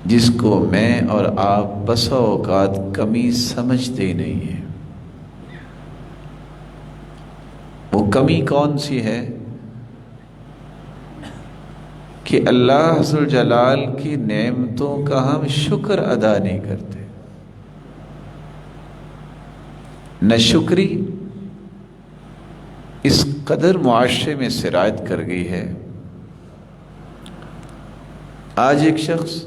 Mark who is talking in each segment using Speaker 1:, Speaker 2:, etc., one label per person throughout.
Speaker 1: جس کو میں اور آپ بسا اوقات کمی سمجھتے ہی نہیں ہیں۔ وہ کمی کون سی ہے کہ اللہ عز و جلال کی نعمتوں کا ہم شکر ادا نہیں کرتے۔ ناشکری اس قدر معاشرے میں سرایت کر گئی ہے۔ آج ایک شخص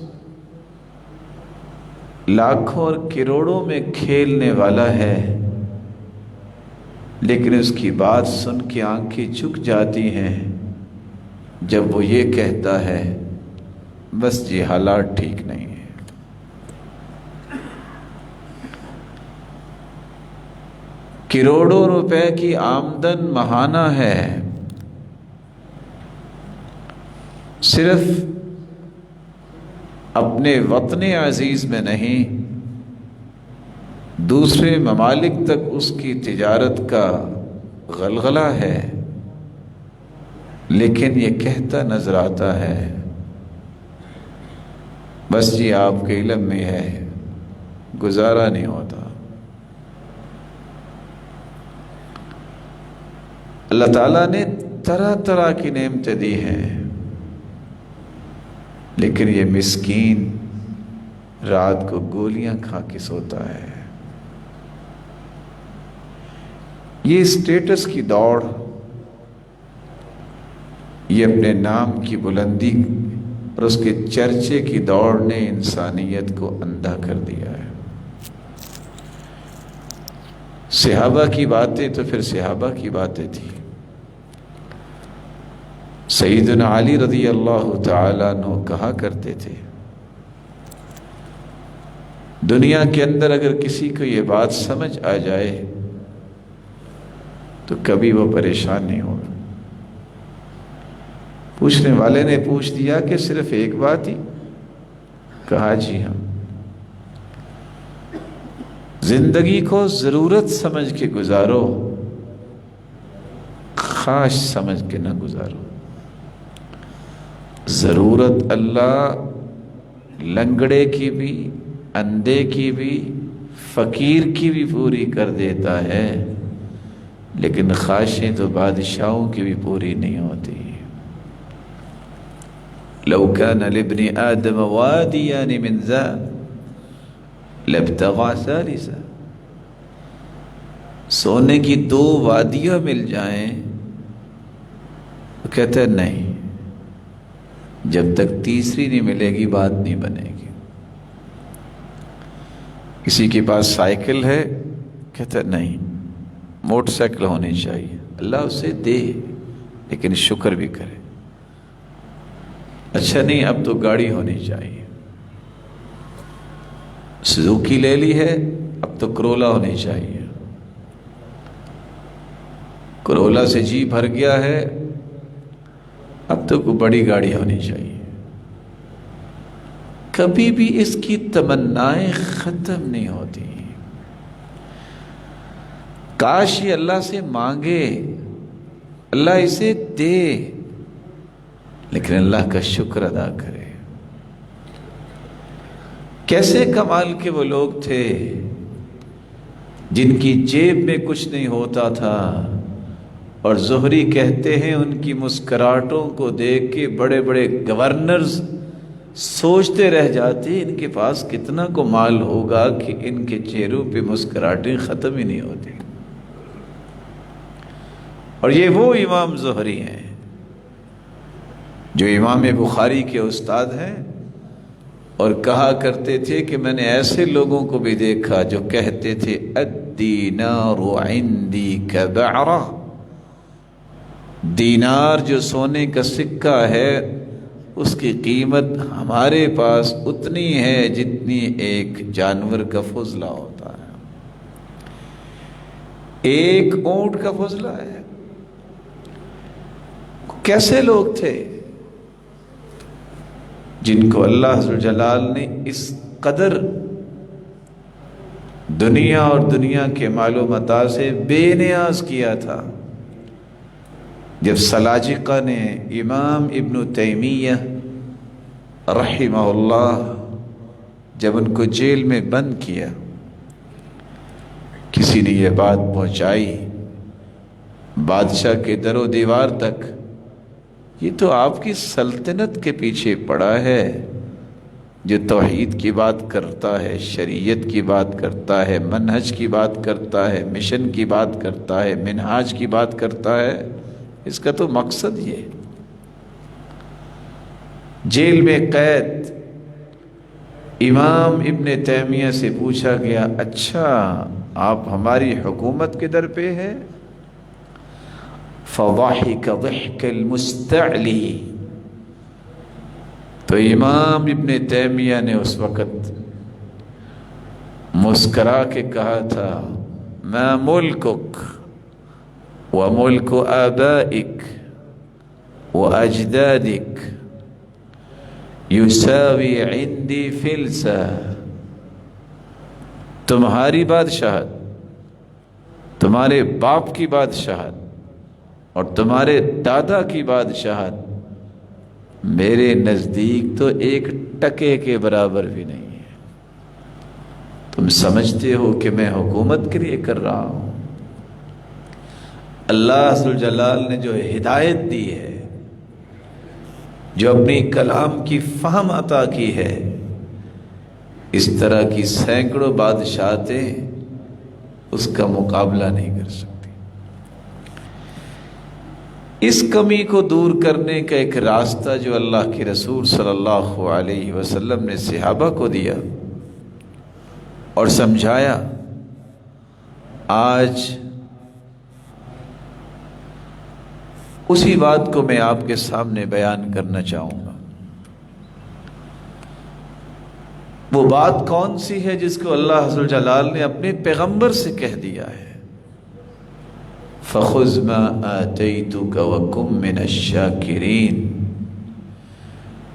Speaker 1: لاکھوں اور کروڑوں میں کھیلنے والا ہے، لیکن اس کی بات سن کے آنکھیں جھک جاتی ہیں جب وہ یہ کہتا ہے بس جی حالات ٹھیک نہیں ہیں۔ کروڑوں روپے کی آمدن ماہانہ ہے، صرف اپنے وطن عزیز میں نہیں دوسرے ممالک تک اس کی تجارت کا غلغلہ ہے، لیکن یہ کہتا نظر آتا ہے بس جی آپ کے علم میں ہے گزارا نہیں ہوتا۔ اللہ تعالیٰ نے طرح طرح کی نعمتیں دی ہیں، لیکن یہ مسکین رات کو گولیاں کھا کے سوتا ہے۔ یہ اسٹیٹس کی دوڑ، یہ اپنے نام کی بلندی اور اس کے چرچے کی دوڑ نے انسانیت کو اندھا کر دیا ہے۔ صحابہ کی باتیں تو پھر صحابہ کی باتیں تھی۔ سیدنا علی رضی اللہ تعالیٰ عنہ کہا کرتے تھے دنیا کے اندر اگر کسی کو یہ بات سمجھ آ جائے تو کبھی وہ پریشان نہیں ہوگا۔ پوچھنے والے نے پوچھ دیا کہ صرف ایک بات ہی؟ کہا جی ہاں، زندگی کو ضرورت سمجھ کے گزارو، خواہش سمجھ کے نہ گزارو۔ ضرورت اللہ لنگڑے کی بھی، اندھے کی بھی، فقیر کی بھی پوری کر دیتا ہے، لیکن خواہشیں تو بادشاہوں کی بھی پوری نہیں ہوتی۔ لو كان لابن آدم واديان من ذهب لابتغى ثالثا، سونے کی دو وادیاں مل جائیں تو کہتے ہیں نہیں، جب تک تیسری نہیں ملے گی بات نہیں بنے گی۔ کسی کے پاس سائیکل ہے، کہتا ہے نہیں، موٹر سائیکل ہونی چاہیے۔ اللہ اسے دے لیکن شکر بھی کرے۔ اچھا نہیں، اب تو گاڑی ہونی چاہیے۔ سوزوکی لے لی ہے، اب تو کرولا ہونی چاہیے۔ کرولا سے جی بھر گیا ہے، اب تو کوئی بڑی گاڑی ہونی چاہیے۔ کبھی بھی اس کی تمنائیں ختم نہیں ہوتی۔ کاش یہ اللہ سے مانگے، اللہ اسے دے، لیکن اللہ کا شکر ادا کرے۔ کیسے کمال کے وہ لوگ تھے جن کی جیب میں کچھ نہیں ہوتا تھا، اور زہری کہتے ہیں ان کی مسکراہٹوں کو دیکھ کے بڑے بڑے گورنرز سوچتے رہ جاتے ان کے پاس کتنا کو مال ہوگا کہ ان کے چہروں پہ مسکراہٹیں ختم ہی نہیں ہوتی۔ اور یہ وہ امام زہری ہیں جو امام بخاری کے استاد ہیں، اور کہا کرتے تھے کہ میں نے ایسے لوگوں کو بھی دیکھا جو کہتے تھے الدینار عندی کبعرہ، دینار جو سونے کا سکہ ہے اس کی قیمت ہمارے پاس اتنی ہے جتنی ایک جانور کا فضلہ ہوتا ہے، ایک اونٹ کا فضلہ ہے۔ کیسے لوگ تھے جن کو اللہ عز و جلال نے اس قدر دنیا اور دنیا کے مال و متاع سے بے نیاز کیا تھا۔ جب سلاجقہ نے امام ابن تیمیہ رحمہ اللہ جب ان کو جیل میں بند کیا، کسی نے یہ بات پہنچائی بادشاہ کے در و دیوار تک، یہ تو آپ کی سلطنت کے پیچھے پڑا ہے، جو توحید کی بات کرتا ہے، شریعت کی بات کرتا ہے، منہج کی بات کرتا ہے، مشن کی بات کرتا ہے، منہاج کی بات کرتا ہے، اس کا تو مقصد یہ ہے۔ جیل میں قید امام ابن تیمیہ سے پوچھا گیا، اچھا آپ ہماری حکومت کے در پہ ہے؟ فضحك ضحك المستعلی، تو امام ابن تیمیہ نے اس وقت مسکرا کے کہا تھا، ما ملکک وملک آبائک واجدادک یساوی عندی فلسا، تمہاری بادشاہت، تمہارے باپ کی بادشاہت اور تمہارے دادا کی بادشاہت میرے نزدیک تو ایک ٹکے کے برابر بھی نہیں ہے۔ تم سمجھتے ہو کہ میں حکومت کے لیے کر رہا ہوں؟ اللہ ذوالجلال نے جو ہدایت دی ہے، جو اپنی کلام کی فہم عطا کی ہے، اس طرح کی سینکڑوں بادشاہتیں اس کا مقابلہ نہیں کر سکتی۔ اس کمی کو دور کرنے کا ایک راستہ جو اللہ کے رسول صلی اللہ علیہ وسلم نے صحابہ کو دیا اور سمجھایا، آج اسی بات کو میں آپ کے سامنے بیان کرنا چاہوں گا۔ وہ بات کون سی ہے جس کو اللہ ذوالجلال نے اپنے پیغمبر سے کہہ دیا ہے؟ فَخُذْ مَا آتَيْتُكَ وَكُمْ مِنَ الشَّاكِرِينَ،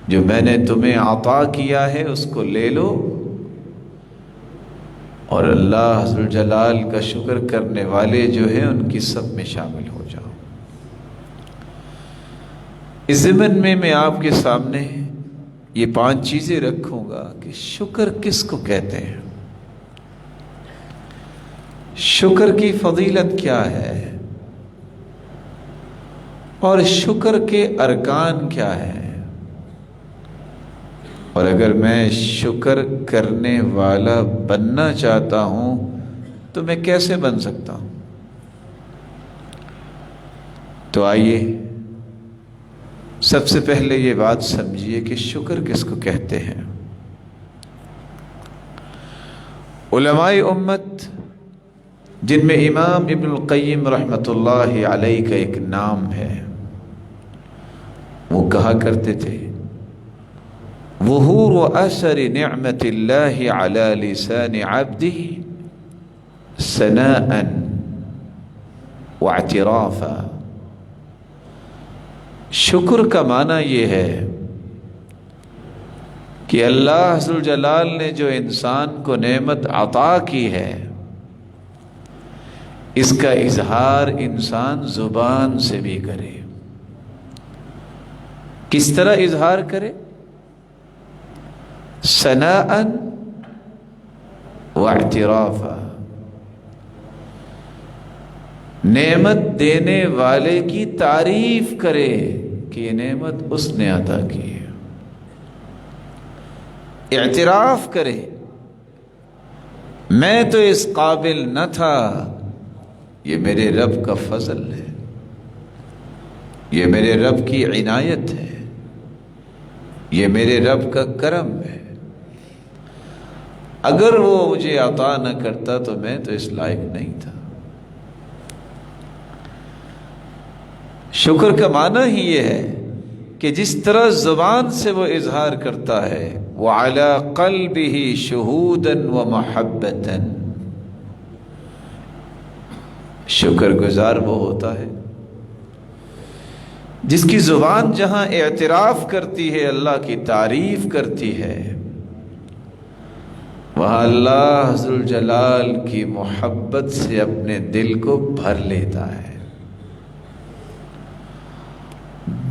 Speaker 1: جو میں نے تمہیں عطا کیا ہے اس کو لے لو اور اللہ ذوالجلال کا شکر کرنے والے جو ہیں ان کی سب میں شامل ہو جاؤ۔ اس ضمن میں آپ کے سامنے یہ 5 چیزیں رکھوں گا کہ شکر کس کو کہتے ہیں، شکر کی فضیلت کیا ہے، اور شکر کے ارکان کیا ہے، اور اگر میں شکر کرنے والا بننا چاہتا ہوں تو میں کیسے بن سکتا ہوں۔ تو آئیے سب سے پہلے یہ بات سمجھیے کہ شکر کس کو کہتے ہیں۔ علماء امت، جن میں امام ابن القیم رحمۃ اللہ علیہ کا ایک نام ہے، وہ کہا کرتے تھے، ظہور اثر نعمت اللہ علی لسان عبدہ ثناء واعترافا۔ شکر کا معنی یہ ہے کہ اللہ ذوالجلال نے جو انسان کو نعمت عطا کی ہے، اس کا اظہار انسان زبان سے بھی کرے۔ کس طرح اظہار کرے؟ ثناء واعترافا، نعمت دینے والے کی تعریف کرے کہ یہ نعمت اس نے عطا کی ہے، اعتراف کرے میں تو اس قابل نہ تھا، یہ میرے رب کا فضل ہے، یہ میرے رب کی عنایت ہے، یہ میرے رب کا کرم ہے، اگر وہ مجھے عطا نہ کرتا تو میں تو اس لائق نہیں تھا۔ شکر کا معنی ہی یہ ہے کہ جس طرح زبان سے وہ اظہار کرتا ہے، وَعَلَىٰ قَلْبِهِ شُهُودًا وَمَحَبَّةً، شکر گزار وہ ہوتا ہے جس کی زبان جہاں اعتراف کرتی ہے، اللہ کی تعریف کرتی ہے، وہاں اللہ ذوالجلال کی محبت سے اپنے دل کو بھر لیتا ہے،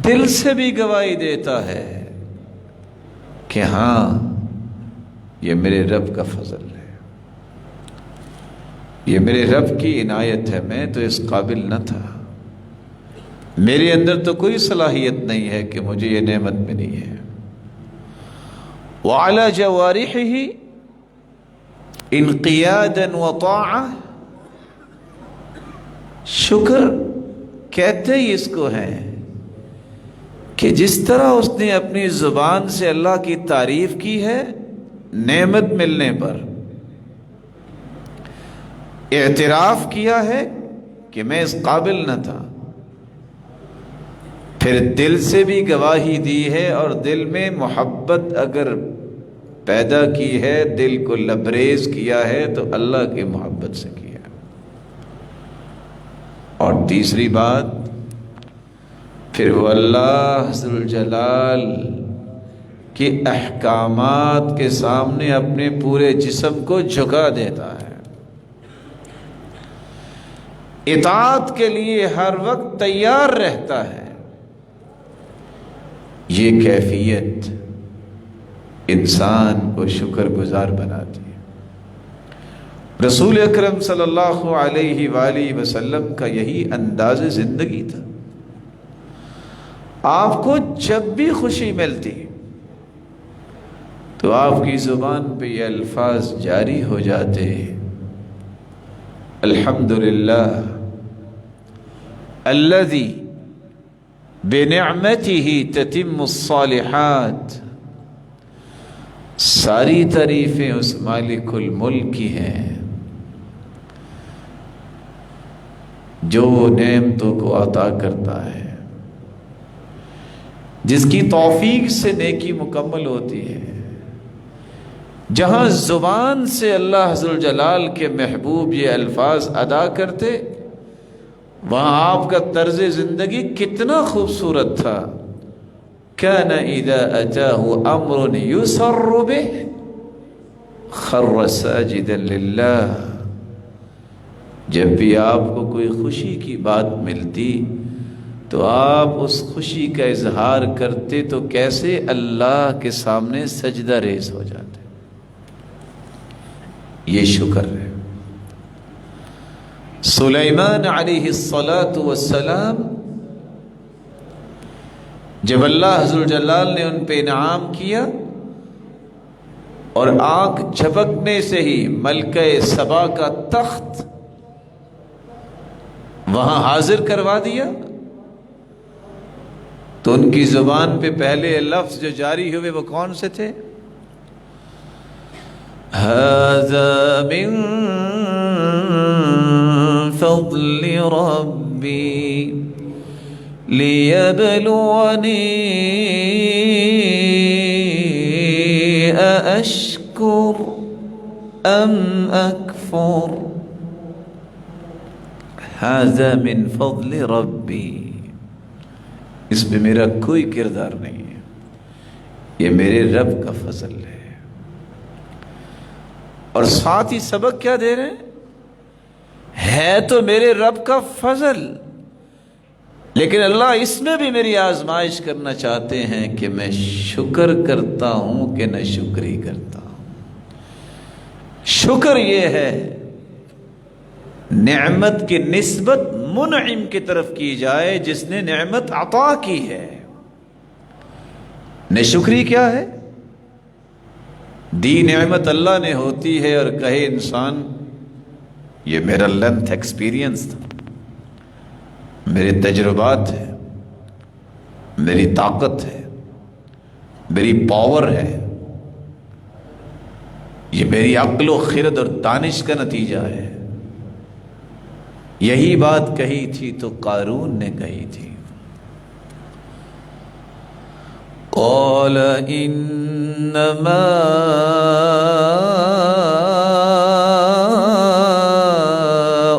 Speaker 1: دل سے بھی گواہی دیتا ہے کہ ہاں یہ میرے رب کا فضل ہے، یہ میرے رب کی عنایت ہے، میں تو اس قابل نہ تھا، میرے اندر تو کوئی صلاحیت نہیں ہے کہ مجھے یہ نعمت ملی ہے۔ وَعَلَى جَوَارِحِهِ انقیادا وطاعہ، شکر کہتے ہی اس کو ہے کہ جس طرح اس نے اپنی زبان سے اللہ کی تعریف کی ہے نعمت ملنے پر، اعتراف کیا ہے کہ میں اس قابل نہ تھا، پھر دل سے بھی گواہی دی ہے، اور دل میں محبت اگر پیدا کی ہے، دل کو لبریز کیا ہے تو اللہ کی محبت سے کیا۔ اور تیسری بات، پھر وہ اللہ ذوالجلال کے احکامات کے سامنے اپنے پورے جسم کو جھکا دیتا ہے، اطاعت کے لیے ہر وقت تیار رہتا ہے۔ یہ کیفیت انسان کو شکر گزار بناتی ہے۔ رسول اکرم صلی اللہ علیہ وآلہ وسلم کا یہی انداز زندگی تھا۔ آپ کو جب بھی خوشی ملتی تو آپ کی زبان پہ یہ الفاظ جاری ہو جاتے، الحمدللہ الذی بنعمتہ تتم الصالحات، ساری تعریفیں اس مالک الملک کی ہیں جو نعمتوں کو عطا کرتا ہے، جس کی توفیق سے نیکی مکمل ہوتی ہے۔ جہاں زبان سے اللہ ذوالجلال کے محبوب یہ الفاظ ادا کرتے، وہاں آپ کا طرز زندگی کتنا خوبصورت تھا۔ كان اذا اتاه امر يسر به خر ساجدا لله، جب بھی آپ کو کوئی خوشی کی بات ملتی تو آپ اس خوشی کا اظہار کرتے تو کیسے اللہ کے سامنے سجدہ ریز ہو جاتے۔ یہ شکر ہے۔ سلیمان علیہ السلام جب اللہ ذوالجلال نے ان پہ انعام کیا اور آنکھ جھپکنے سے ہی ملکہ سبا کا تخت وہاں حاضر کروا دیا، تو ان کی زبان پہ پہلے لفظ جو جاری ہوئے وہ کون سے تھے؟ هذا من فضل ربی لِيَبْلُوَنِي أَأَشْكُرُ أَمْ أَكْفُرُ هَذَا مِنْ فَضْلِ رَبِّي، اس میں میرا کوئی کردار نہیں ہے، یہ میرے رب کا فضل ہے۔ اور ساتھ ہی سبق کیا دے رہے ہیں؟ ہے تو میرے رب کا فضل، لیکن اللہ اس میں بھی میری آزمائش کرنا چاہتے ہیں کہ میں شکر کرتا ہوں کہ نہ شکری کرتا ہوں۔ شکر یہ ہے نعمت کی نسبت منعم کی طرف کی جائے جس نے نعمت عطا کی ہے۔ ناشکری کیا ہے؟ دی نعمت اللہ نے ہوتی ہے اور کہے انسان یہ میرا لینتھ ایکسپیرینس تھا، میرے تجربات ہیں، میری طاقت ہے، میری پاور ہے، یہ میری عقل و خرد اور دانش کا نتیجہ ہے۔ یہی بات کہی تھی تو قارون نے کہی تھی، قال انما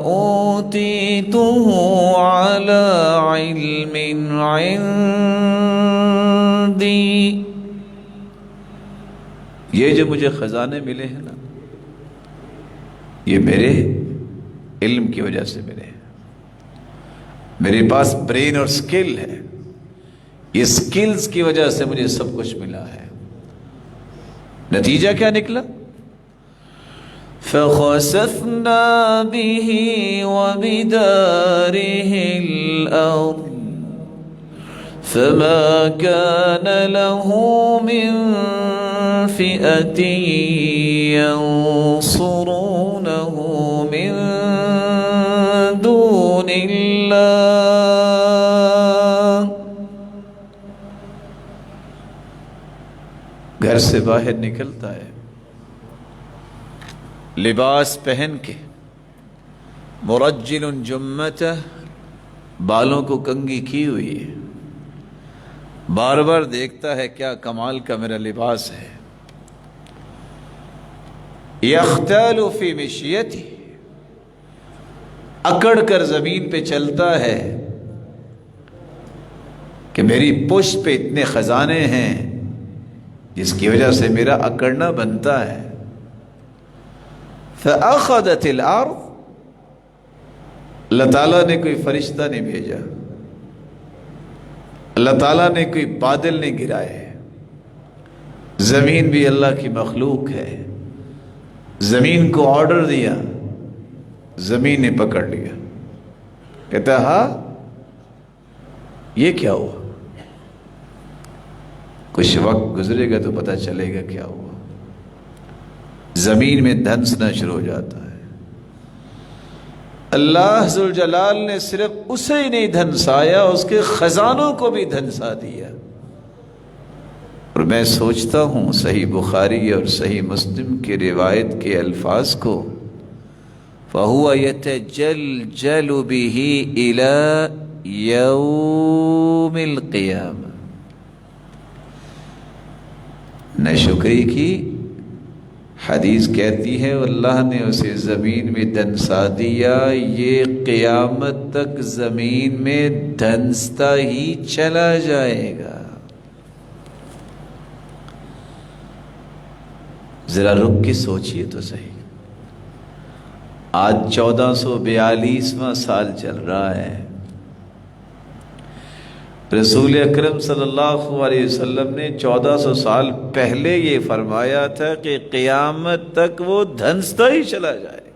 Speaker 1: اوتیته على علم عندي، یہ جو مجھے خزانے ملے ہیں نا، یہ میرے علم کی وجہ سے ملے ہیں، میرے پاس برین اور سکل ہے، یہ سکلز کی وجہ سے مجھے سب کچھ ملا ہے۔ نتیجہ کیا نکلا؟ فَخَسَفْنَا بِهِ وَبِدَارِهِ الْأَرْضِ فَمَا كَانَ لَهُ مِنْ فِئَةٍ يَنْصُرُونَهُ مِنْ دُونِ اللَّهِ۔ گھر سے باہر نکلتا ہے، لباس پہن کے، مرجل جمتہ، بالوں کو کنگھی کی ہوئی ہے، بار بار دیکھتا ہے کیا کمال کا میرا لباس ہے۔ یختال فی مشیتی، اکڑ کر زمین پہ چلتا ہے کہ میری پشت پہ اتنے خزانے ہیں جس کی وجہ سے میرا اکڑنا بنتا ہے۔ فَأَخَذَتِ الْأَرْضُ، اللہ تعالیٰ نے کوئی فرشتہ نہیں بھیجا، اللہ تعالیٰ نے کوئی بادل نہیں گرائے، زمین بھی اللہ کی مخلوق ہے، زمین کو آرڈر دیا، زمین نے پکڑ لیا۔ کہتا ہاں یہ کیا ہوا؟ کچھ وقت گزرے گا تو پتہ چلے گا کیا ہوا۔ زمین میں دھنسنا شروع ہو جاتا ہے۔ اللہ ذوالجلال نے صرف اسے ہی نہیں دھنسایا، اس کے خزانوں کو بھی دھنسا دیا۔ اور میں سوچتا ہوں صحیح بخاری اور صحیح مسلم کی روایت کے الفاظ کو، فَهُوَ يَتَجَلْجَلُ بِهِ إِلَى يَوْمِ الْقِيَامَةِ، ناشکری کی حدیث کہتی ہے اللہ نے اسے زمین میں دھنسا دیا، یہ قیامت تک زمین میں دھنستا ہی چلا جائے گا۔ ذرا رک کے سوچئے تو صحیح، آج 1442واں سال چل رہا ہے، رسول اکرم صلی اللہ علیہ وسلم نے 1400 سال پہلے یہ فرمایا تھا کہ قیامت تک وہ دھنستا ہی چلا جائے۔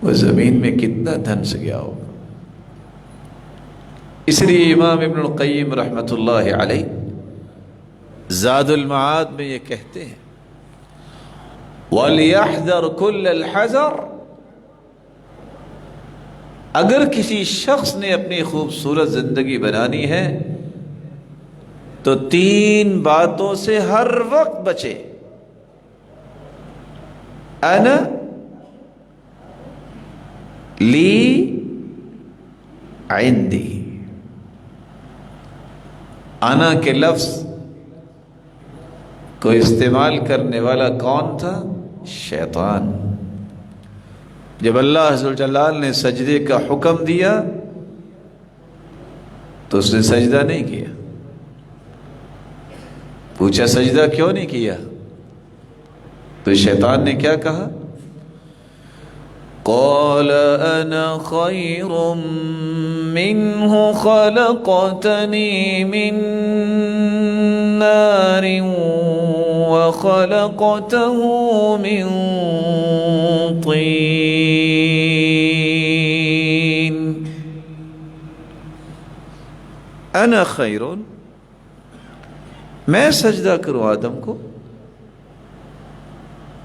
Speaker 1: وہ زمین میں کتنا دھنس گیا ہوگا۔ اس لیے امام ابن القیم رحمۃ اللہ علیہ زاد المعاد میں یہ کہتے ہیں، وَلْيَحْذَرْ كُلَّ الْحَذَرْ، اگر کسی شخص نے اپنی خوبصورت زندگی بنانی ہے تو 3 باتوں سے ہر وقت بچے۔ انا، لی، عندی۔ انا کے لفظ کو استعمال کرنے والا کون تھا؟ شیطان۔ جب اللہ عز و جلال نے سجدے کا حکم دیا تو اس نے سجدہ نہیں کیا۔ پوچھا سجدہ کیوں نہیں کیا؟ تو شیطان نے کیا کہا؟ قال انا خیر منہ خلقتنی من نار وخلقته من طین انا خیر، میں سجدہ کروں آدم کو؟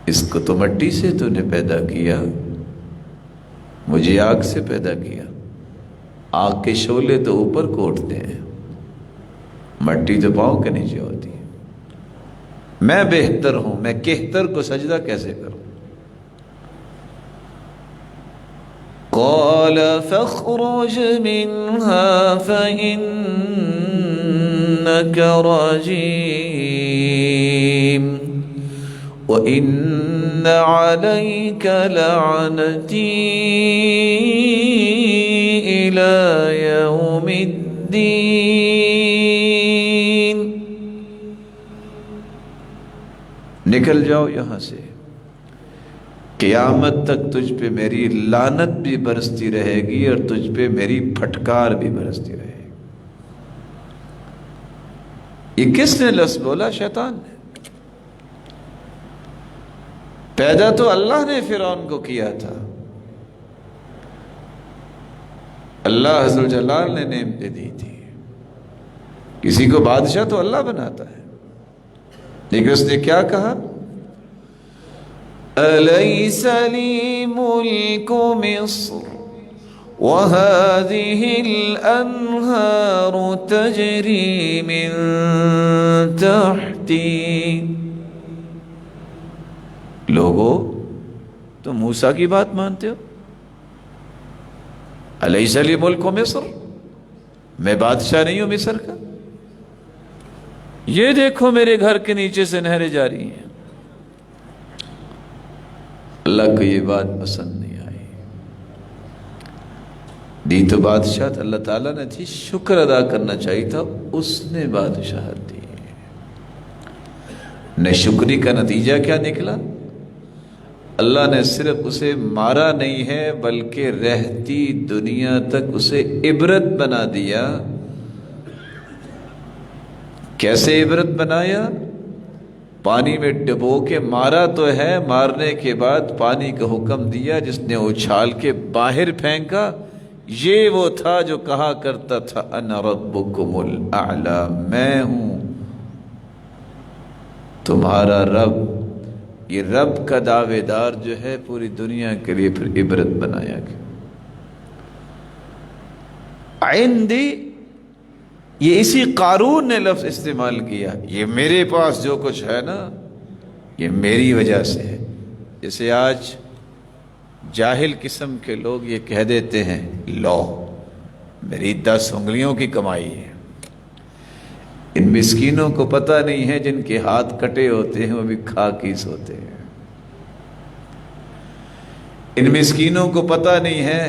Speaker 1: اس کو تو مٹی سے تو نے پیدا کیا، مجھے آگ سے پیدا کیا۔ آگ کے شعلے تو اوپر کو اٹھتے ہیں، مٹی تو پاؤں کے نیچے ہوتی ہے۔ میں بہتر ہوں، میں کہتر کو سجدہ کیسے کروں؟ قال فاخرج منها فإنك رجيم وإن عليك لعنتي إلى يوم الدين۔ نکل جاؤ یہاں سے، قیامت تک تجھ پہ میری لعنت بھی برستی رہے گی اور تجھ پہ میری پھٹکار بھی برستی رہے گی۔ یہ کس نے لفظ بولا؟ شیطان نے۔ پیدا تو اللہ نے فرعون کو کیا تھا، اللہ عز و جلال نے نعمتیں دی تھی. کسی کو بادشاہ تو اللہ بناتا ہے، لیکن اس نے کیا کہا؟ أَلَيْسَ لِي مُلْكُ مِصْرَ وَهَذِهِ الْأَنْهَارُ تَجْرِي مِنْ تَحْتِي. لوگو تم موسیٰ کی بات مانتے ہو؟ أَلَيْسَ لِي مُلْكُ مِصْرَ، میں بادشاہ نہیں ہوں مصر کا؟ یہ دیکھو میرے گھر کے نیچے سے نہریں جاری ہیں. اللہ کو یہ بات پسند نہیں آئی. دی تو بادشاہ اللہ تعالیٰ نے تھی، شکر ادا کرنا چاہیے تھا، اس نے بادشاہت دی. ناشکری کا نتیجہ کیا نکلا؟ اللہ نے صرف اسے مارا نہیں ہے بلکہ رہتی دنیا تک اسے عبرت بنا دیا. کیسے عبرت بنایا؟ پانی میں ڈبو کے مارا تو ہے، مارنے کے بعد پانی کا حکم دیا، جس نے اچھال کے باہر پھینکا یہ وہ تھا جو کہا کرتا تھا انا ربکم الاعلی، میں ہوں تمہارا رب. یہ رب کا دعوے دار جو ہے پوری دنیا کے لیے پھر عبرت بنایا گیا. عندی، یہ اسی قارون نے لفظ استعمال کیا، یہ میرے پاس جو کچھ ہے نا یہ میری وجہ سے ہے. جیسے آج جاہل قسم کے لوگ یہ کہہ دیتے ہیں لو میری 10 انگلیوں کی کمائی ہے. ان مسکینوں کو پتہ نہیں ہے جن کے ہاتھ کٹے ہوتے ہیں وہ بھی کھا کی سوتے ہیں. ان مسکینوں کو پتہ نہیں ہے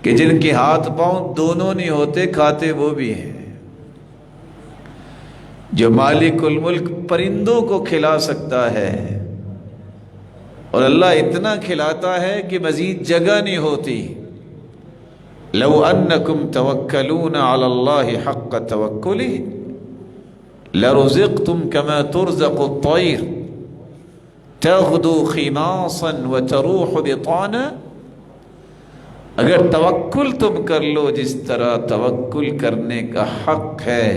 Speaker 1: کہ جن کے ہاتھ پاؤں دونوں نہیں ہوتے کھاتے وہ بھی ہیں. جو مالک الملک پرندوں کو کھلا سکتا ہے اور اللہ اتنا کھلاتا ہے کہ مزید جگہ نہیں ہوتی. لو انکم توکلون علی اللہ حق توکلہ لرزقتم کما ترزق الطیر تغدو خماصا وتروح بطانا. اگر توکل تم کر لو جس طرح توکل کرنے کا حق ہے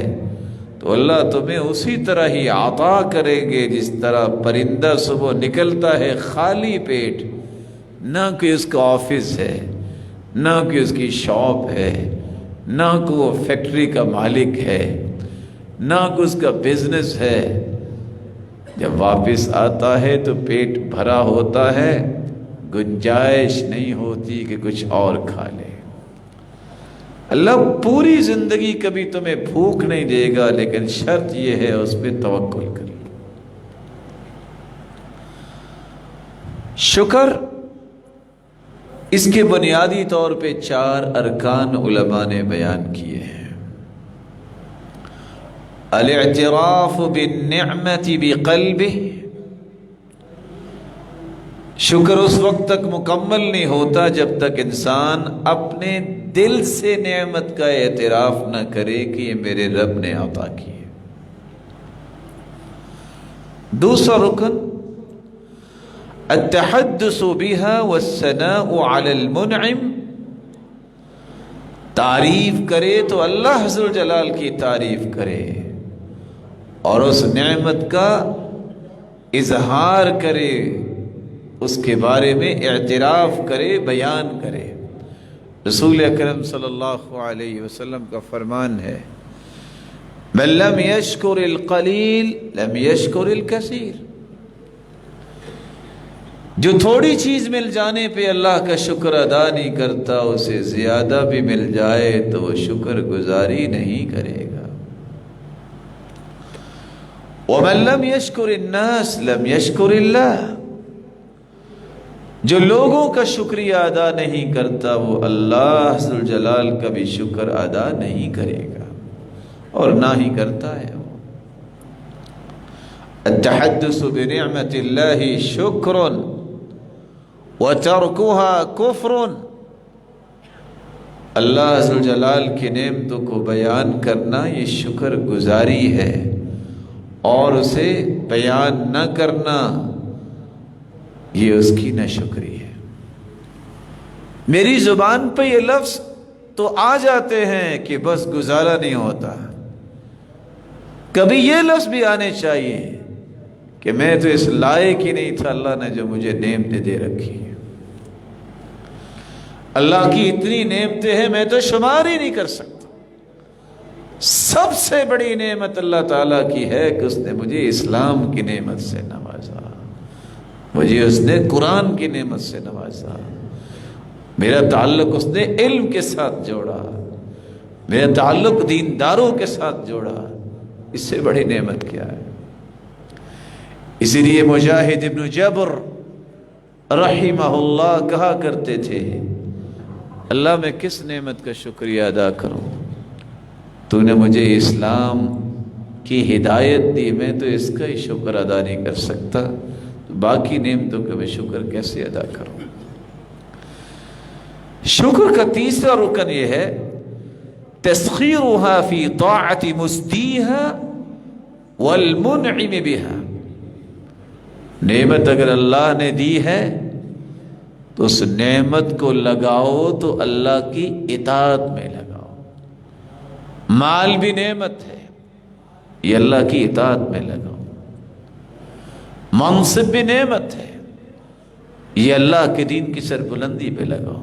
Speaker 1: تو اللہ تمہیں اسی طرح ہی عطا کریں گے جس طرح پرندہ صبح نکلتا ہے خالی پیٹ، نہ کہ اس کا آفس ہے، نہ کہ اس کی شاپ ہے، نہ کہ وہ فیکٹری کا مالک ہے، نہ کہ اس کا بزنس ہے. جب واپس آتا ہے تو پیٹ بھرا ہوتا ہے، گنجائش نہیں ہوتی کہ کچھ اور کھا لے. اللہ پوری زندگی کبھی تمہیں بھوک نہیں دے گا، لیکن شرط یہ ہے اس پہ توکل کر لو. شکر، اس کے بنیادی طور پہ 4 ارکان علماء نے بیان کیے ہیں. الاعتراف بالنعمت بقلبہ، شکر اس وقت تک مکمل نہیں ہوتا جب تک انسان اپنے دل سے نعمت کا اعتراف نہ کرے کہ یہ میرے رب نے عطا کی ہے. دوسرا رکن التحدث بها والثناء على المنعم، تعریف کرے تو اللہ عز و جلال کی تعریف کرے اور اس نعمت کا اظہار کرے، اس کے بارے میں اعتراف کرے، بیان کرے. رسول اکرم صلی اللہ علیہ وسلم کا فرمان ہے من لم یشکر القلیل لم یشکر الکثیر. جو تھوڑی چیز مل جانے پہ اللہ کا شکر ادا نہیں کرتا، اسے زیادہ بھی مل جائے تو وہ شکر گزاری نہیں کرے گا. ومن لم یشکر الناس لم یشکر اللہ، جو لوگوں کا شکریہ ادا نہیں کرتا وہ اللہ ذو الجلال کا بھی شکر ادا نہیں کرے گا اور نہ ہی کرتا ہے. التحدث بنعمت اللہ شکر وترکها کفر، اللہ ذو الجلال کی نعمتوں کو بیان کرنا یہ شکر گزاری ہے، اور اسے بیان نہ کرنا یہ اس کی ناشکری ہے۔ میری زبان پہ یہ لفظ تو آ جاتے ہیں کہ بس گزارا نہیں ہوتا، کبھی یہ لفظ بھی آنے چاہیے کہ میں تو اس لائق ہی نہیں تھا، اللہ نے جو مجھے نعمتیں دے رکھی ہیں، اللہ کی اتنی نعمتیں ہیں میں تو شمار ہی نہیں کر سکتا۔ سب سے بڑی نعمت اللہ تعالیٰ کی ہے کہ اس نے مجھے اسلام کی نعمت سے نوازا، مجھے اس نے قرآن کی نعمت سے نوازا، میرا تعلق اس نے علم کے ساتھ جوڑا، میرا تعلق دینداروں کے ساتھ جوڑا، اس سے بڑی نعمت کیا ہے؟ اسی لیے مجاہد ابن جبر رحمہ اللہ کہا کرتے تھے، اللہ میں کس نعمت کا شکریہ ادا کروں، تو نے مجھے اسلام کی ہدایت دی، میں تو اس کا ہی شکر ادا نہیں کر سکتا، تو باقی نعمتوں کا میں شکر کیسے ادا کروں؟ شکر کا تیسرا رکن یہ ہے تسخیرها فی طاعت مسدیہا والمنعم بها۔ نعمت اگر اللہ نے دی ہے تو اس نعمت کو لگاؤ تو اللہ کی اطاعت میں لگاؤ۔ مال بھی نعمت ہے، یہ اللہ کی اطاعت میں لگاؤ۔ منصب بھی نعمت ہے، یہ اللہ کے دین کی سربلندی پہ لگاؤ۔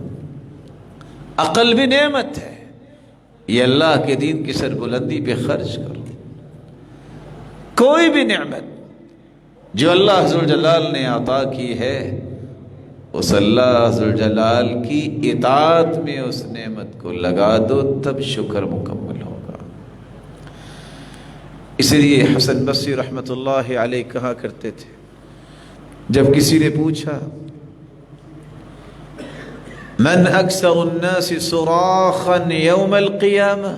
Speaker 1: عقل بھی نعمت ہے، یہ اللہ کے دین کی سربلندی پہ خرچ کرو۔ کوئی بھی نعمت جو اللہ ذوالجلال نے عطا کی ہے، اس اللہ ذوالجلال کی اطاعت میں اس نعمت کو لگا دو، تب شکر مکمل ہوگا۔ اس لیے حسن بصری رحمۃ اللہ علیہ کہا کرتے تھے، جب کسی نے پوچھا من اکثر الناس صراخا یوم القیامہ،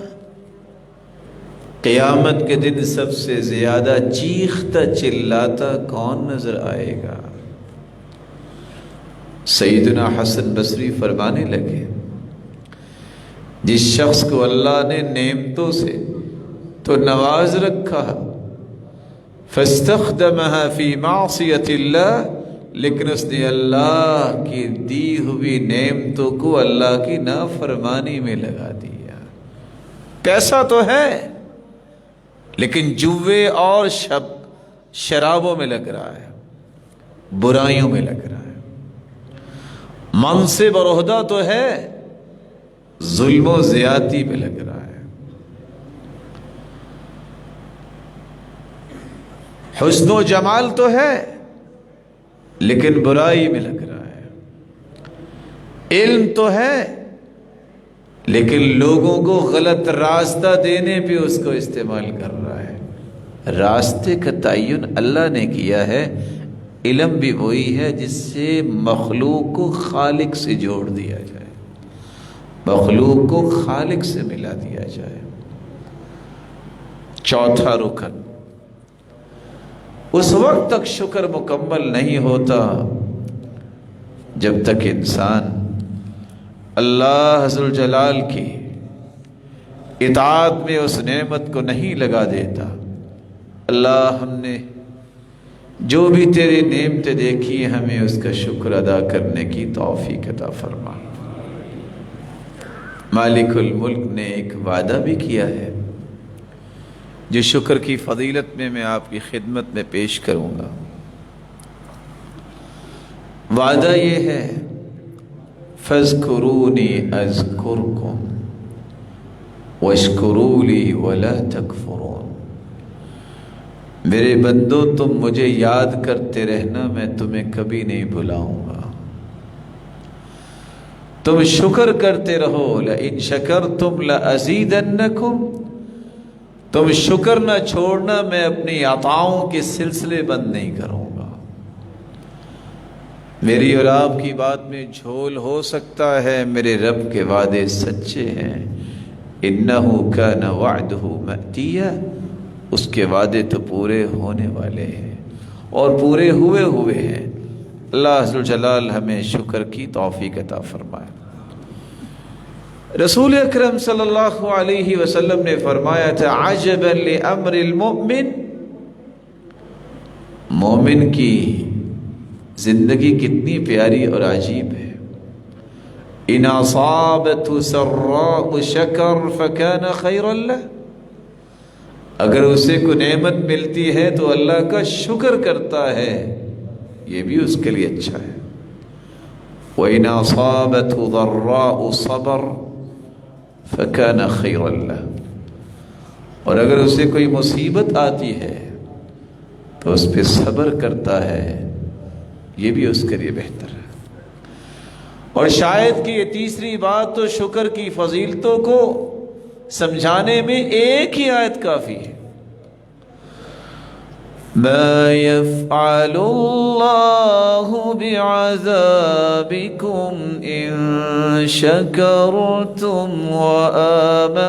Speaker 1: قیامت کے دن سب سے زیادہ چیختا چلاتا کون نظر آئے گا؟ سیدنا حسن بصری فرمانے لگے، جس شخص کو اللہ نے نعمتوں سے تو نواز رکھا، فاستخدمها فی معصیت اللہ، لیکن اس نے اللہ کی دی ہوئی نعمتوں کو اللہ کی نافرمانی میں لگا دیا۔ پیسہ تو ہے لیکن جوے اور شرابوں میں لگ رہا ہے، برائیوں میں لگ رہا ہے۔ منصب اور عہدہ تو ہے، ظلم و زیادتی میں لگ رہا ہے۔ حسن و جمال تو ہے لیکن برائی میں لگ رہا ہے۔ علم تو ہے لیکن لوگوں کو غلط راستہ دینے پہ اس کو استعمال کر رہا ہے۔ راستے کا تعین اللہ نے کیا ہے، علم بھی وہی ہے جس سے مخلوق کو خالق سے جوڑ دیا جائے، مخلوق کو خالق سے ملا دیا جائے۔ چوتھا رکن، اس وقت تک شکر مکمل نہیں ہوتا جب تک انسان اللہ ذوالجلال کی اطاعت میں اس نعمت کو نہیں لگا دیتا۔ اللہ ہم نے جو بھی تیری نعمتیں دیکھی ہیں، ہمیں اس کا شکر ادا کرنے کی توفیق عطا فرما۔ مالک الملک نے ایک وعدہ بھی کیا ہے جو شکر کی فضیلت میں آپ کی خدمت میں پیش کروں گا۔ وعدہ یہ ہے، فاذکرونی اذکرکم واشکروا لی ولا تکفرون۔ میرے بندو تم مجھے یاد کرتے رہنا، میں تمہیں کبھی نہیں بھلاؤں گا۔ تم شکر کرتے رہو، لئن شکرتم لأزیدنکم، تم شکر نہ چھوڑنا، میں اپنی عطاؤں کے سلسلے بند نہیں کروں گا۔ میری اور آپ کی بات میں جھول ہو سکتا ہے، میرے رب کے وعدے سچے ہیں۔ انہ کان وعدہ مأتیا، اس کے وعدے تو پورے ہونے والے ہیں اور پورے ہوئے ہیں۔ اللہ ذوالجلال ہمیں شکر کی توفیق عطا فرمائے۔ رسول اکرم صلی اللہ علیہ وسلم نے فرمایا تھا، عجبا لامر المؤمن، مومن کی زندگی کتنی پیاری اور عجیب ہے. ان اصابته سراء شکر فکان خیرا له، اگر اسے کوئی نعمت ملتی ہے تو اللہ کا شکر کرتا ہے، یہ بھی اس کے لیے اچھا ہے. وَإِنْ أَصَابَتْهُ ضَرَّاءُ صَبَرَ فَكَانَ خَيْرًا لَهُ، اور اگر اسے کوئی مصیبت آتی ہے تو اس پہ صبر کرتا ہے، یہ بھی اس کے لیے بہتر ہے. اور شاید کہ یہ تیسری بات تو شکر کی فضیلتوں کو سمجھانے میں ایک ہی آیت کافی ہے. ما يفعل الله بعذابكم إن شكرتم وآمنتم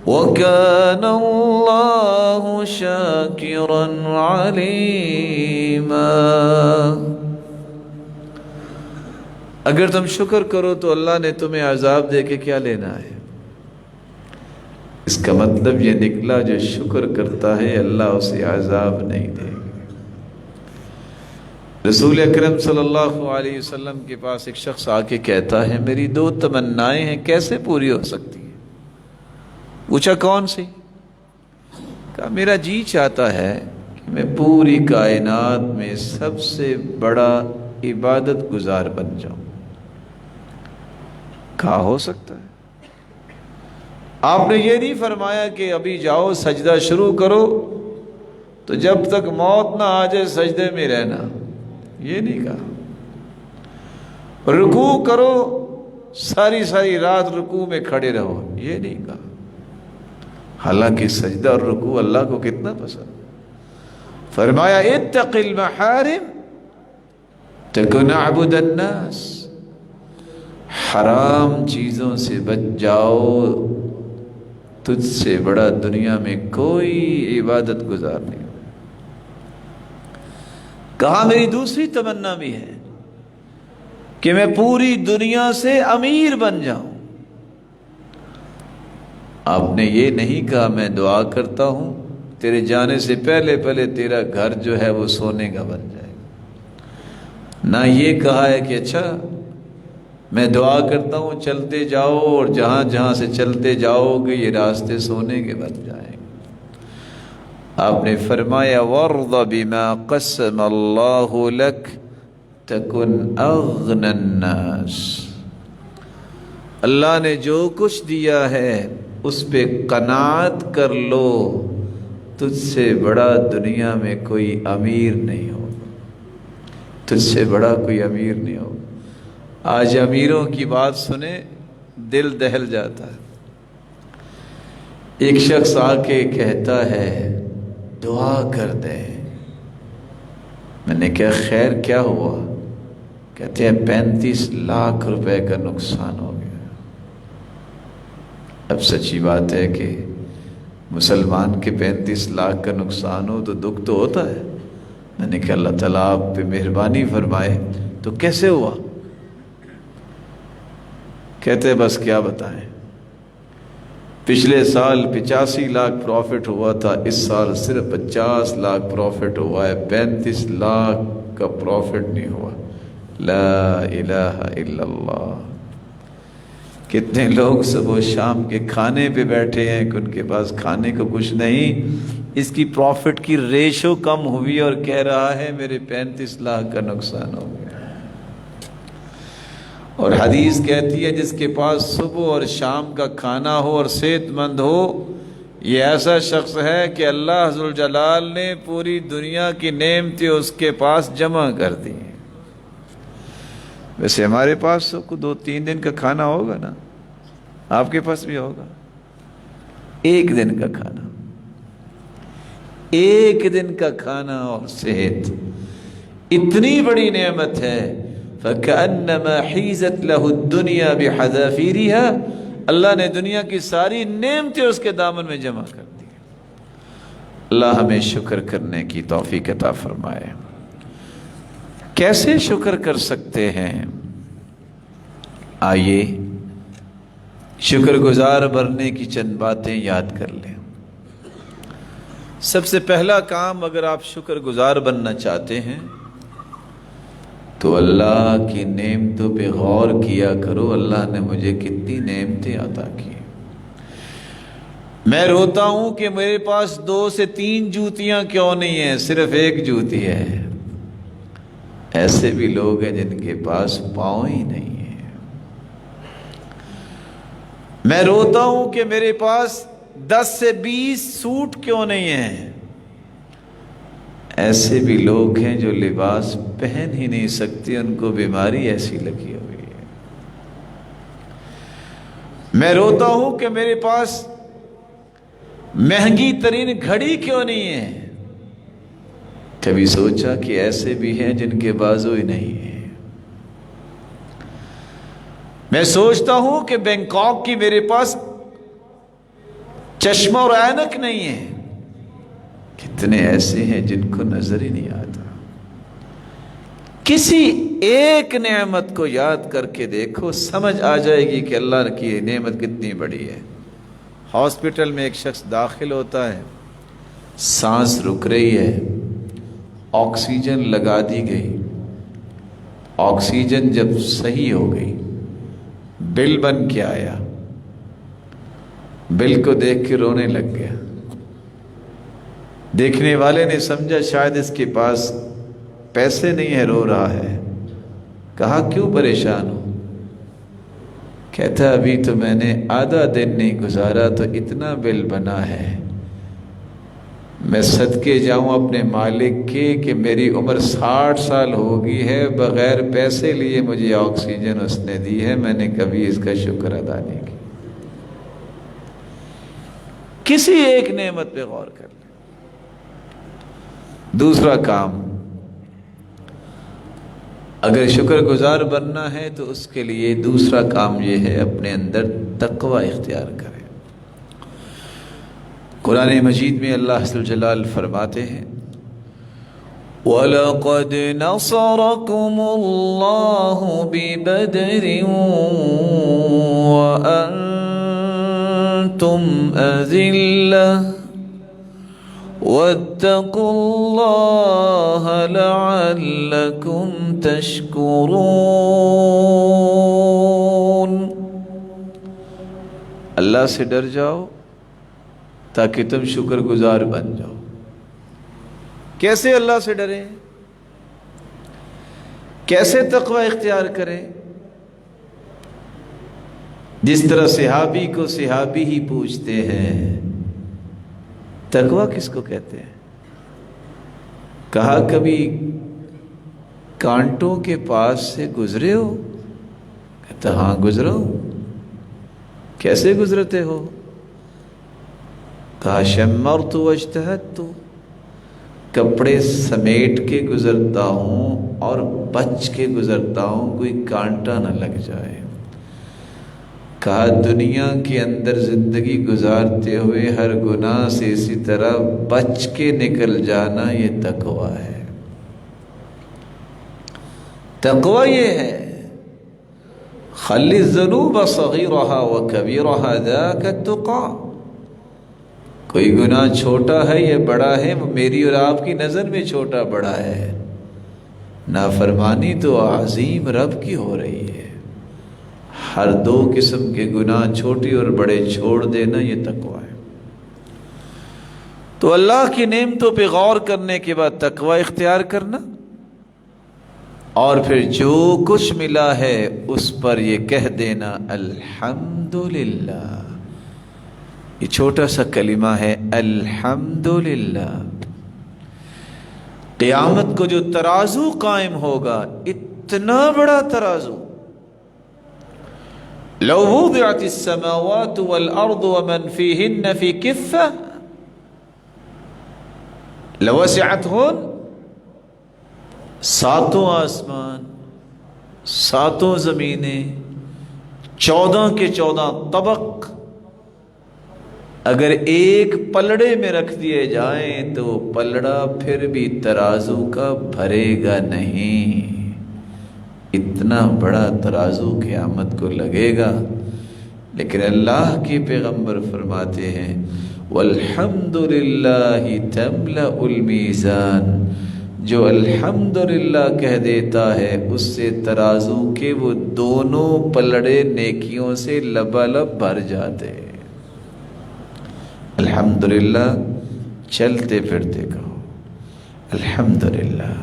Speaker 1: وكان الله شاكرا عليما. اگر تم شکر کرو تو اللہ نے تمہیں عذاب دے کے کیا لینا ہے؟ اس کا مطلب یہ نکلا جو شکر کرتا ہے اللہ اسے عذاب نہیں دے گا. رسول اکرم صلی اللہ علیہ وسلم کے پاس ایک شخص آ کے کہتا ہے میری 2 تمنائیں ہیں، کیسے پوری ہو سکتی ہیں؟ پوچھا کون سی؟ کہا میرا جی چاہتا ہے کہ میں پوری کائنات میں سب سے بڑا عبادت گزار بن جاؤں. کہا ہو سکتا ہے. آپ نے یہ نہیں فرمایا کہ ابھی جاؤ سجدہ شروع کرو تو جب تک موت نہ آ جائے سجدے میں رہنا، یہ نہیں کہا. رکوع کرو ساری رات رکوع میں کھڑے رہو، یہ نہیں کہا. حالانکہ سجدہ اور رکوع اللہ کو کتنا پسند. فرمایا اتق المحارم تکن اعبد الناس، حرام چیزوں سے بچ جاؤ، تجھ سے بڑا دنیا میں کوئی عبادت گزار نہیں. کہا میری دوسری تمنا بھی ہے کہ میں پوری دنیا سے امیر بن جاؤں. آپ نے یہ نہیں کہا میں دعا کرتا ہوں تیرے جانے سے پہلے تیرا گھر جو ہے وہ سونے کا بن جائے گا. نہ یہ کہا ہے کہ اچھا میں دعا کرتا ہوں چلتے جاؤ اور جہاں سے چلتے جاؤ گے یہ راستے سونے کے بن جائیں گے. آپ نے فرمایا وَارْضَ بِمَا قَسَّمَ اللَّهُ لَكَ تَكُنْ أَغْنَى النَّاسِ، اللہ نے جو کچھ دیا ہے اس پہ قناعت کر لو، تجھ سے بڑا دنیا میں کوئی امیر نہیں ہوگا، تجھ سے بڑا کوئی امیر نہیں ہوگا. آج امیروں کی بات سنے دل دہل جاتا ہے. ایک شخص آ کے کہتا ہے دعا کر دیں. میں نے کہا خیر کیا ہوا؟ کہتے ہیں 35 لاکھ روپے کا نقصان ہو گیا. اب سچی بات ہے کہ مسلمان کے 35 لاکھ کا نقصان ہو تو دکھ تو ہوتا ہے. میں نے کہا اللہ تعالیٰ آپ پہ مہربانی فرمائے. تو کیسے ہوا؟ کہتے بس کیا بتائیں، پچھلے سال 85 لاکھ پروفٹ ہوا تھا، اس سال صرف 50 لاکھ پروفٹ ہوا ہے، 35 لاکھ کا پروفٹ نہیں ہوا. لا الہ الا اللہ. کتنے لوگ صبح و شام کے کھانے پہ بیٹھے ہیں کہ ان کے پاس کھانے کو کچھ نہیں، اس کی پروفٹ کی ریشو کم ہوئی اور کہہ رہا ہے میرے 35 لاکھ کا نقصان ہو گیا. اور حدیث کہتی ہے جس کے پاس صبح اور شام کا کھانا ہو اور صحت مند ہو، یہ ایسا شخص ہے کہ اللہ ذوالجلال نے پوری دنیا کی نعمتیں اس کے پاس جمع کر دی. ویسے ہمارے پاس تو 2-3 دن کا کھانا ہوگا نا، آپ کے پاس بھی ہوگا. 1 دن کا کھانا، 1 دن کا کھنا اور صحت اتنی بڑی نعمت ہے. فَكَأَنَّمَا حِيزَتْ لَهُ الدُّنْيَا بِحَذَافِيرِهَا، اللہ نے دنیا کی ساری نعمتیں اس کے دامن میں جمع کر دی. اللہ ہمیں شکر کرنے کی توفیق عطا فرمائے. کیسے شکر کر سکتے ہیں؟ آئیے شکر گزار بننے کی چند باتیں یاد کر لیں. سب سے پہلا کام، اگر آپ شکر گزار بننا چاہتے ہیں تو اللہ کی نعمتوں پہ غور کیا کرو، اللہ نے مجھے کتنی نعمتیں عطا کی۔ میں روتا ہوں کہ میرے پاس 2 سے 3 جوتیاں کیوں نہیں ہیں، صرف 1 جوتی ہے۔ ایسے بھی لوگ ہیں جن کے پاس پاؤں ہی نہیں ہے۔ میں روتا ہوں کہ میرے پاس 10 سے 20 سوٹ کیوں نہیں ہیں۔ ایسے بھی لوگ ہیں جو لباس پہن ہی نہیں سکتے، ان کو بیماری ایسی لگی ہوئی ہے۔ میں روتا ہوں کہ میرے پاس مہنگی ترین گھڑی کیوں نہیں ہے۔ کبھی سوچا کہ ایسے بھی ہیں جن کے بازو ہی نہیں ہے۔ میں سوچتا ہوں کہ بینکاک کی میرے پاس چشمہ اور عینک نہیں ہے۔ کتنے ایسے ہیں جن کو نظر ہی نہیں آتا۔ کسی ایک نعمت کو یاد کر کے دیکھو، سمجھ آ جائے گی کہ اللہ کی نعمت کتنی بڑی ہے۔ ہاسپٹل میں ایک شخص داخل ہوتا ہے، سانس رک رہی ہے، آکسیجن لگا دی گئی، آکسیجن جب صحیح ہو گئی، بل بن کے آیا، بل کو دیکھ کے رونے لگ گیا۔ دیکھنے والے نے سمجھا شاید اس کے پاس پیسے نہیں ہے، رو رہا ہے۔ کہا کیوں پریشان ہو؟ کہتا ابھی تو میں نے آدھا دن نہیں گزارا تو اتنا بل بنا ہے، میں صدقے جاؤں اپنے مالک کے کہ میری عمر 60 سال ہو گئی ہے، بغیر پیسے لیے مجھے آکسیجن اس نے دی ہے، میں نے کبھی اس کا شکر ادا نہیں کیا۔ کسی ایک نعمت پہ غور کر لیں۔ دوسرا کام، اگر شکر گزار بننا ہے تو اس کے لیے دوسرا کام یہ ہے اپنے اندر تقوی اختیار کریں۔ قرآن مجید میں اللہ جل جلال فرماتے ہیں وَلَقَدْ نَصَرَكُمُ اللَّهُ بِبَدْرٍ وَأَنْتُمْ أَذِلَّةٌ وَاتَّقُوا اللَّهَ لَعَلَّكُمْ تَشْكُرُونَ۔ اللہ سے ڈر جاؤ تاکہ تم شکر گزار بن جاؤ۔ کیسے اللہ سے ڈریں؟ کیسے تقوی اختیار کریں؟ جس طرح صحابی کو صحابی ہی پوچھتے ہیں تقوی کس کو کہتے ہیں؟ کہا کبھی کانٹوں کے پاس سے گزرے ہو؟ کہتا ہاں گزرا ہوں۔ کیسے گزرتے ہو؟ کہا شمرت واجتہدت، کپڑے سمیٹ کے گزرتا ہوں اور بچ کے گزرتا ہوں، کوئی کانٹا نہ لگ جائے۔ کہا دنیا کے اندر زندگی گزارتے ہوئے ہر گناہ سے اسی طرح بچ کے نکل جانا یہ تقوی ہے۔ تقوی یہ ہے خلی الذنوب صغیرها وکبیرها ذاک التقی۔ کوئی گناہ چھوٹا ہے یا بڑا ہے، وہ میری اور آپ کی نظر میں چھوٹا بڑا ہے، نافرمانی تو عظیم رب کی ہو رہی ہے۔ ہر 2 قسم کے گناہ چھوٹی اور بڑے چھوڑ دینا یہ تقوی ہے۔ تو اللہ کی نعمتوں پہ غور کرنے کے بعد تقوی اختیار کرنا، اور پھر جو کچھ ملا ہے اس پر یہ کہہ دینا الحمدللہ۔ یہ چھوٹا سا کلمہ ہے الحمدللہ۔ قیامت کو جو ترازو قائم ہوگا، اتنا بڑا ترازو، لو وضعت السماوات والارض ومن فيهن في كفة لوسعتهن، 7 آسمان، 7 زمینیں، 14 کے 14 طبق اگر ایک پلڑے میں رکھ دیے جائیں تو پلڑا پھر بھی ترازو کا بھرے گا نہیں۔ اتنا بڑا ترازو قیامت کو لگے گا، لیکن اللہ کے پیغمبر فرماتے ہیں والحمدللہ تملأ المیزان، جو الحمدللہ کہہ دیتا ہے اس سے ترازو کے وہ دونوں پلڑے نیکیوں سے لبالب بھر جاتے ہیں۔ الحمدللہ چلتے پھرتے کہو الحمدللہ،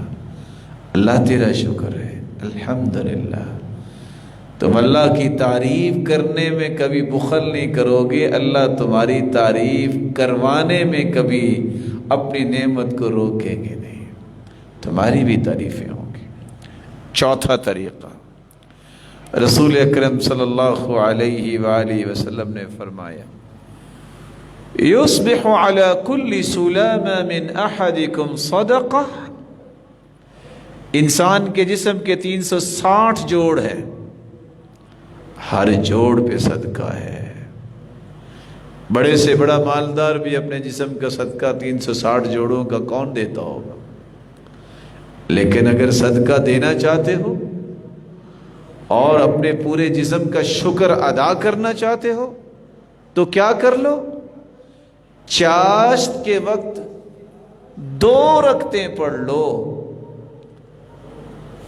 Speaker 1: اللہ تیرا شکر ہے الحمدللہ۔ تم اللہ کی تعریف کرنے میں کبھی بخل نہیں کرو گے، اللہ تمہاری تعریف کروانے میں کبھی اپنی نعمت کو روکیں گے نہیں، تمہاری بھی تعریفیں ہوں گی۔ چوتھا طریقہ، رسول اکرم صلی اللہ علیہ وآلہ وسلم نے فرمایا یصبح علی کل سلامہ من احدکم صدقہ، انسان کے جسم کے 360 جوڑ ہے، ہر جوڑ پہ صدقہ ہے۔ بڑے سے بڑا مالدار بھی اپنے جسم کا صدقہ 360 جوڑوں کا کون دیتا ہوگا؟ لیکن اگر صدقہ دینا چاہتے ہو اور اپنے پورے جسم کا شکر ادا کرنا چاہتے ہو تو کیا کر لو، چاشت کے وقت 2 رکعتیں پڑھ لو،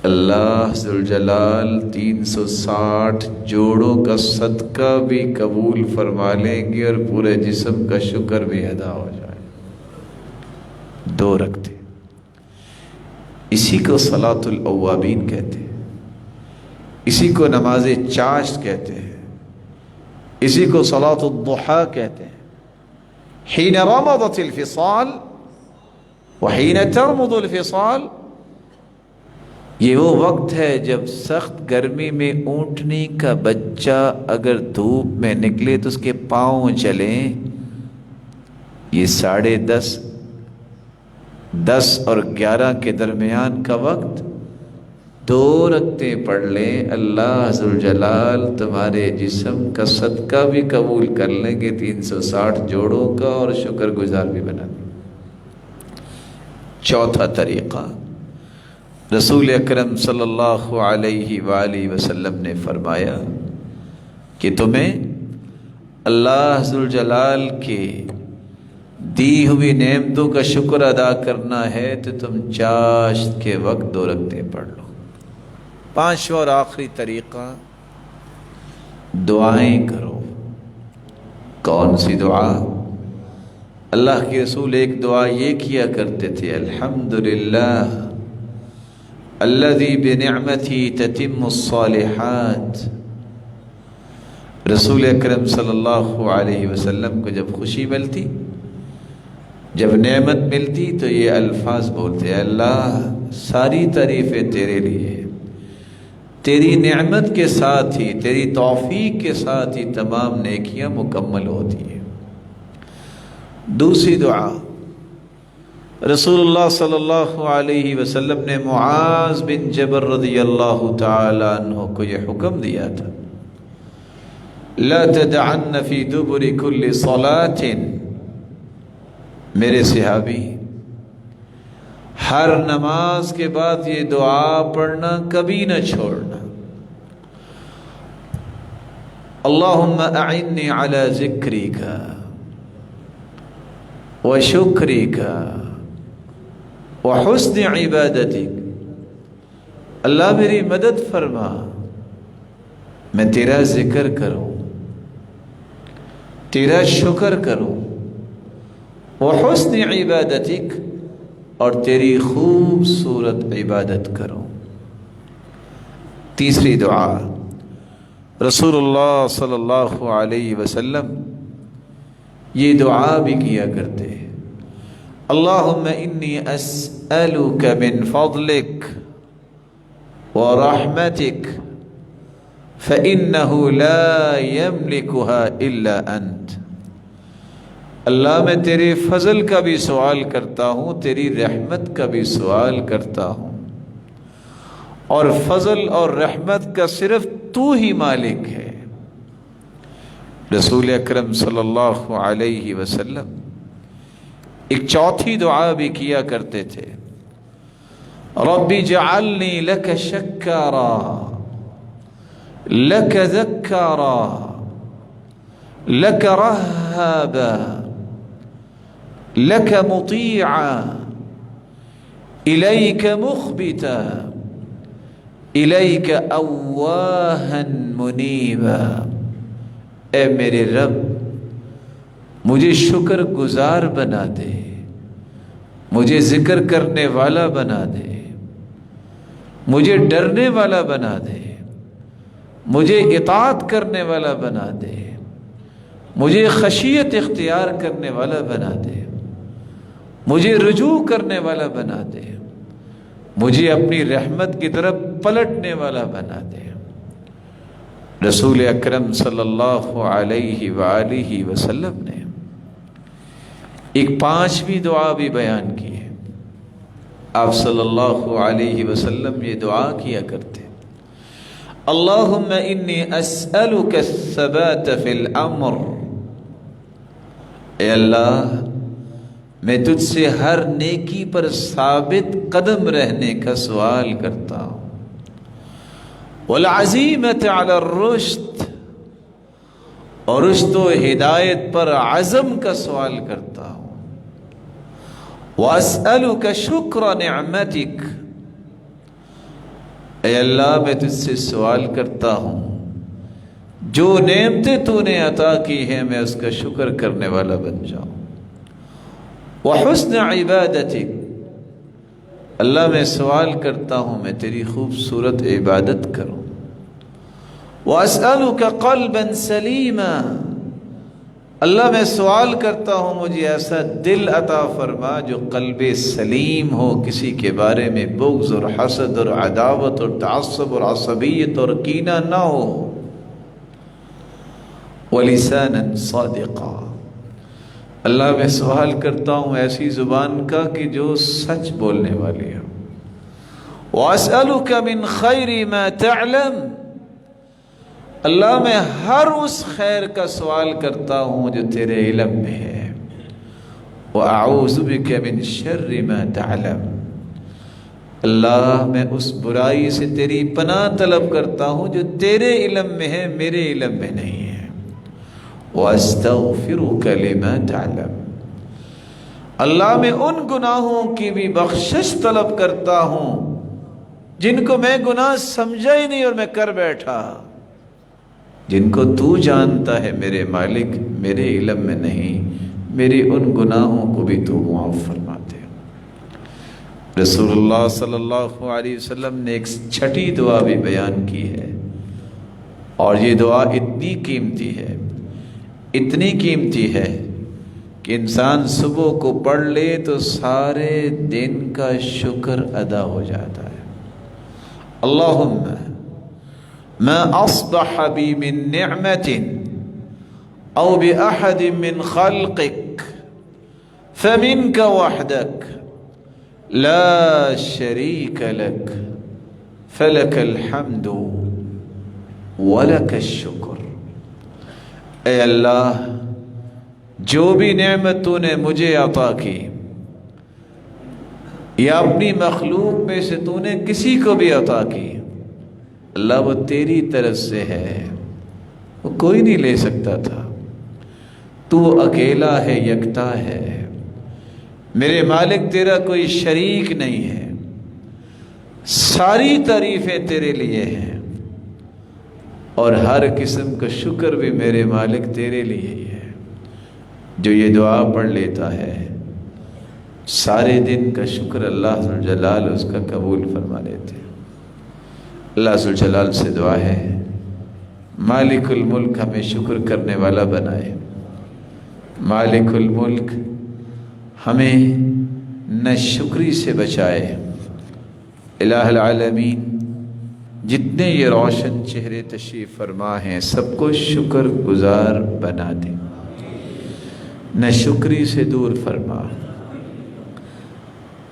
Speaker 1: اللہ ذوالجلال 360 جوڑوں کا صدقہ بھی قبول فرما لیں گے اور پورے جسم کا شکر بھی ادا ہو جائے۔ 2 رکعتیں، اسی کو صلاۃ الاوابین کہتے ہیں، اسی کو نماز چاشت کہتے ہیں، اسی کو صلاۃ الضحیٰ کہتے ہیں۔ حین رمضت الفصال وحین ترمض الفصال، یہ وہ وقت ہے جب سخت گرمی میں اونٹنی کا بچہ اگر دھوپ میں نکلے تو اس کے پاؤں چلیں، یہ 10:30 10 اور 11 کے درمیان کا وقت 2 رکعتیں پڑھ لیں، اللہ ذوالجلال تمہارے جسم کا صدقہ بھی قبول کر لیں گے 360 جوڑوں کا اور شکر گزار بھی بنا دیں۔ چوتھا طریقہ، رسول اکرم صلی اللہ علیہ وآلہ وسلم نے فرمایا کہ تمہیں اللہ ذوالجلال کے دی ہوئی نعمتوں کا شکر ادا کرنا ہے تو تم چاشت کے وقت 2 رکعتیں پڑھ لو۔ پانچواں اور آخری طریقہ، دعائیں کرو۔ کون سی دعا؟ اللہ کے رسول ایک دعا یہ کیا کرتے تھے، الحمدللہ الذی بنعمتہ تتم الصالحات۔ رسول اکرم صلی اللہ علیہ وسلم کو جب خوشی ملتی، جب نعمت ملتی تو یہ الفاظ بولتے، اللہ ساری تعریفیں تیرے لیے، تیری نعمت کے ساتھ ہی، تیری توفیق کے ساتھ ہی تمام نیکیاں مکمل ہوتی ہیں۔ دوسری دعا، رسول اللہ صلی اللہ علیہ وسلم نے معاذ بن جبل رضی اللہ تعالی عنہ کو یہ حکم دیا تھا، لا تدعن فی دبر کل صلاۃ، میرے صحابی ہر نماز کے بعد یہ دعا پڑھنا کبھی نہ چھوڑنا، اللہم اعنی علی ذکرک وشکرک وحسن عبادتک، اللہ میری مدد فرما، میں تیرا ذکر کروں، تیرا شکر کروں، وحسن عبادتک، اور تیری خوبصورت عبادت کروں۔ تیسری دعا، رسول اللہ صلی اللہ علیہ وسلم یہ دعا بھی کیا کرتے ہیں، اللہم انی اسألک من فضلک ورحمتک فإنہ لا یملکها الا انت، اللہ میں تیرے فضل کا بھی سوال کرتا ہوں، تیری رحمت کا بھی سوال کرتا ہوں، اور فضل اور رحمت کا صرف تو ہی مالک ہے۔ رسول اکرم صلی اللہ علیہ وسلم ایک چوتھی دعا بھی کیا کرتے تھے، رب اجعلنی لک شکارا لک ذکارا لك رهابا لك مطيعا إليك مخبتا إليك أواها منيبا۔ اے میرے رب مجھے شکر گزار بنا دے، مجھے ذکر کرنے والا بنا دے، مجھے ڈرنے والا بنا دے، مجھے اطاعت کرنے والا بنا دے، مجھے خشیت اختیار کرنے والا بنا دے، مجھے رجوع کرنے والا بنا دے، مجھے اپنی رحمت کی طرف پلٹنے والا بنا دے۔ رسول اکرم صلی اللہ علیہ وآلہ وسلم نے ایک 5ویں دعا بھی بیان کی ہے۔ آپ صلی اللہ علیہ وسلم یہ دعا کیا کرتے، اللہم انی اسألک الثبات فی الامر، اے اللہ میں تجھ سے ہر نیکی پر ثابت قدم رہنے کا سوال کرتا ہوں، والعزیمۃ علی الرشد، اور رشد و ہدایت پر عزم کا سوال کرتا ہوں، واسألک شکر نعمتک، اے اللہ میں تجھ سے سوال کرتا ہوں جو نعمتیں تو نے عطا کی ہیں میں اس کا شکر کرنے والا بن جاؤں، وحسن عبادتک، اللہ میں سوال کرتا ہوں میں تیری خوبصورت عبادت کروں، واسألک قلبا سلیما، اللہ میں سوال کرتا ہوں مجھے ایسا دل عطا فرما جو قلب سلیم ہو، کسی کے بارے میں بغض اور حسد اور عداوت اور تعصب اور عصبیت اور کینہ نہ ہو، ولسانا صادقا، اللہ میں سوال کرتا ہوں ایسی زبان کا کہ جو سچ بولنے والی ہو، واسألک من خیر ما تعلم، اللہ میں ہر اس خیر کا سوال کرتا ہوں جو تیرے علم میں ہے، وَأَعُوذُ بِكَ مِن شَرِّ مَا تَعْلَمُ، اللہ میں اس برائی سے تیری پناہ طلب کرتا ہوں جو تیرے علم میں ہے میرے علم میں نہیں ہے، وَأَسْتَغْفِرُكَ لِمَا تَعْلَمُ، اللہ میں ان گناہوں کی بھی بخشش طلب کرتا ہوں جن کو میں گناہ سمجھا ہی نہیں اور میں کر بیٹھا، جن کو تو جانتا ہے میرے مالک، میرے علم میں نہیں، میری ان گناہوں کو بھی تو معاف فرما دے۔ رسول اللہ صلی اللہ علیہ وسلم نے ایک 6ٹھی دعا بھی بیان کی ہے، اور یہ دعا اتنی قیمتی ہے، اتنی قیمتی ہے کہ انسان صبح کو پڑھ لے تو سارے دن کا شکر ادا ہو جاتا ہے۔ اللہم ما اصبح بی من نعمت او بأحد من خلقک فمنک وحدک لا شریک لک فلک الحمد ولک الشکر، اے اللہ جو بھی نعمت تو نے مجھے عطا کی یا اپنی مخلوق میں سے تو نے کسی کو بھی عطا کی، اللہ وہ تیری طرف سے ہے، وہ کوئی نہیں لے سکتا تھا، تو اکیلا ہے، یکتا ہے، میرے مالک تیرا کوئی شریک نہیں ہے، ساری تعریفیں تیرے لیے ہیں، اور ہر قسم کا شکر بھی میرے مالک تیرے لیے ہی ہے۔ جو یہ دعا پڑھ لیتا ہے سارے دن کا شکر اللہ ذوالجلال اس کا قبول فرما لیتے ہیں۔ اللہ ذوالجلال سے دعا ہے مالک الملک ہمیں شکر کرنے والا بنائے، مالک الملک ہمیں نہ شکری سے بچائے، الہ العالمین جتنے یہ روشن چہرے تشریف فرما ہیں سب کو شکر گزار بنا دے، نہ شکری سے دور فرما۔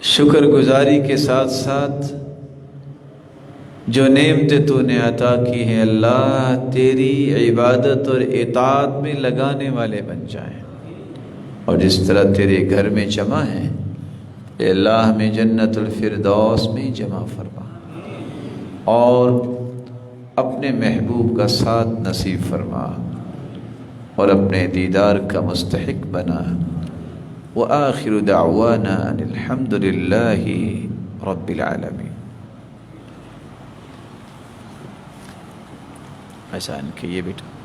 Speaker 1: شکر گزاری کے ساتھ ساتھ جو نعمتیں تو نے عطا کی ہیں اللہ تیری عبادت اور اطاعت میں لگانے والے بن جائیں، اور جس طرح تیرے گھر میں جمع ہیں اے اللہ ہمیں جنت الفردوس میں جمع فرما، اور اپنے محبوب کا ساتھ نصیب فرما۔ اور اپنے دیدار کا مستحق بنا۔ وآخر دعوانا ان الحمد للہ رب العالمین۔ احسان کہیے بیٹا۔